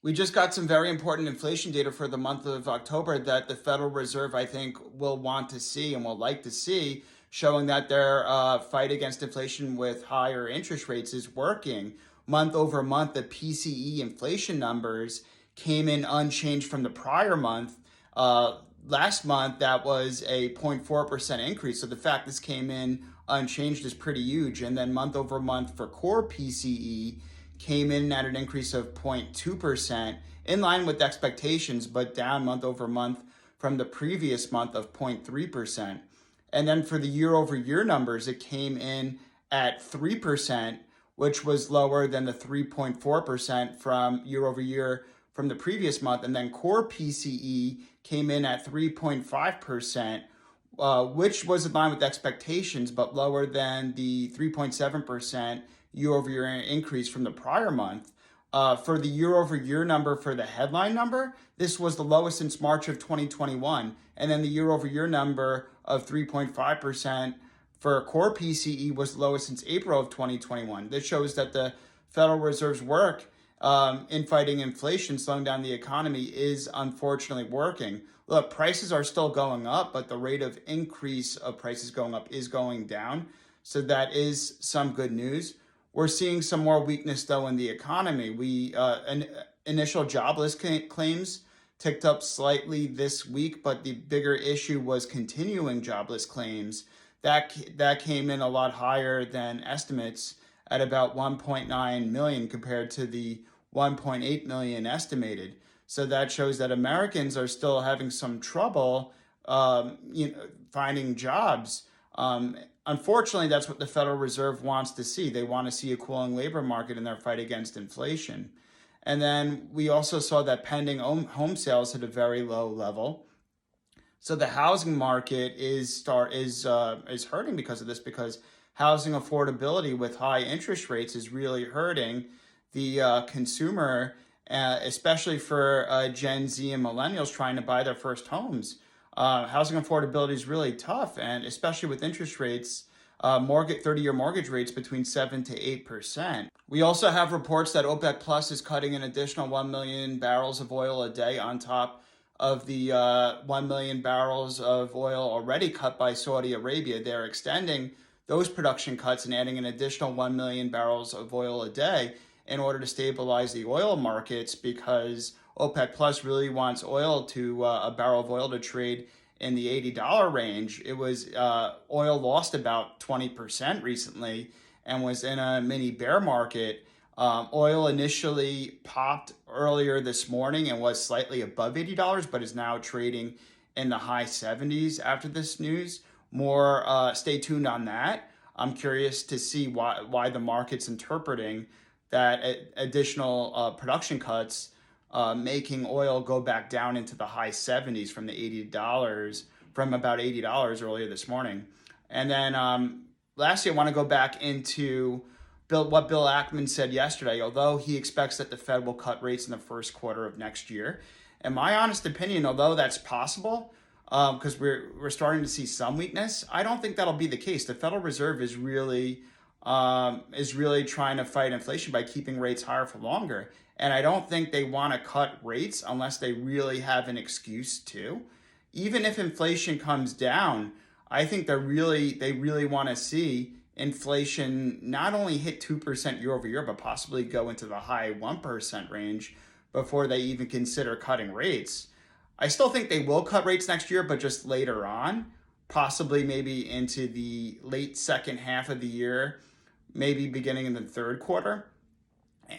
We just got some very important inflation data for the month of October that the Federal Reserve, I think, will want to see and will like to see, showing that their fight against inflation with higher interest rates is working. Month over month, the PCE inflation numbers came in unchanged from the prior month. Last month, that was a 0.4% increase. So the fact this came in unchanged is pretty huge. And then month over month for core PCE came in at an increase of 0.2%, in line with expectations, but down month over month from the previous month of 0.3%. And then for the year over year numbers, it came in at 3%, which was lower than the 3.4% from year over year from the previous month. And then core PCE came in at 3.5%, which was in line with expectations, but lower than the 3.7% year over year increase from the prior month. For the year over year number for the headline number, this was the lowest since March of 2021. And then the year over year number of 3.5% for core PCE was the lowest since April of 2021. This shows that the Federal Reserve's work in fighting inflation, slowing down the economy, is unfortunately working. Look, prices are still going up, but the rate of increase of prices going up is going down. So that is some good news. We're seeing some more weakness, though, in the economy. Initial jobless claims ticked up slightly this week, but the bigger issue was continuing jobless claims. That came in a lot higher than estimates at about 1.9 million compared to the 1.8 million estimated. So that shows that Americans are still having some trouble, finding jobs. Unfortunately, that's what the Federal Reserve wants to see. They want to see a cooling labor market in their fight against inflation. And then we also saw that pending home sales hit a very low level. So the housing market is hurting because of this, because housing affordability with high interest rates is really hurting the consumer, especially for Gen Z and millennials trying to buy their first homes. Housing affordability is really tough, and especially with interest rates, 30-year mortgage rates between 7 to 8%. We also have reports that OPEC Plus is cutting an additional 1 million barrels of oil a day on top of the 1 million barrels of oil already cut by Saudi Arabia. They're extending those production cuts and adding an additional 1 million barrels of oil a day in order to stabilize the oil markets, because OPEC Plus really wants a barrel of oil to trade in the $80 range. It was oil lost about 20% recently and was in a mini bear market. Oil initially popped earlier this morning and was slightly above $80, but is now trading in the high 70s after this news. Stay tuned on that. I'm curious to see why the market's interpreting that additional production cuts, making oil go back down into the high 70s from about $80 earlier this morning. And then lastly, I want to go back into what Bill Ackman said yesterday, although he expects that the Fed will cut rates in the first quarter of next year. In my honest opinion, although that's possible, because we're starting to see some weakness, I don't think that'll be the case. The Federal Reserve is really trying to fight inflation by keeping rates higher for longer. And I don't think they want to cut rates unless they really have an excuse to. Even if inflation comes down, I think they really want to see inflation not only hit 2% year over year, but possibly go into the high 1% range before they even consider cutting rates. I still think they will cut rates next year, but just later on, possibly maybe into the late second half of the year, maybe beginning in the third quarter.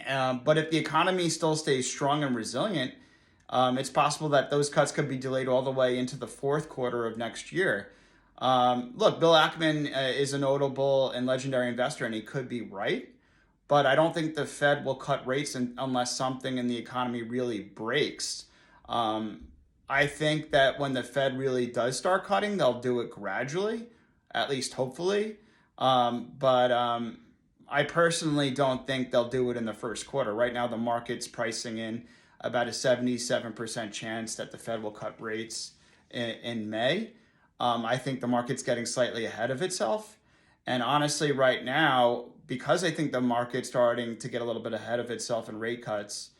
But if the economy still stays strong and resilient, it's possible that those cuts could be delayed all the way into the fourth quarter of next year. Look, Bill Ackman is a notable and legendary investor, and he could be right. But I don't think the Fed will cut rates unless something in the economy really breaks. I think that when the Fed really does start cutting, they'll do it gradually, at least hopefully. But I personally don't think they'll do it in the first quarter. Right now, the market's pricing in about a 77% chance that the Fed will cut rates in May. I think the market's getting slightly ahead of itself. And honestly, right now, because I think the market's starting to get a little bit ahead of itself in rate cuts,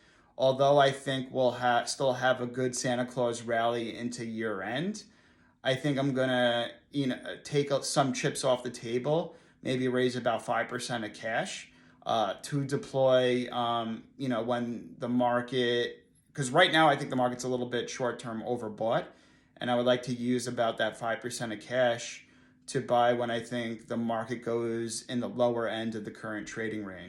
although I think we'll still have a good Santa Claus rally into year end, I think I'm gonna take some chips off the table, maybe raise about 5% of cash to deploy. When the market, because right now I think the market's a little bit short term overbought, and I would like to use about that 5% of cash to buy when I think the market goes in the lower end of the current trading range.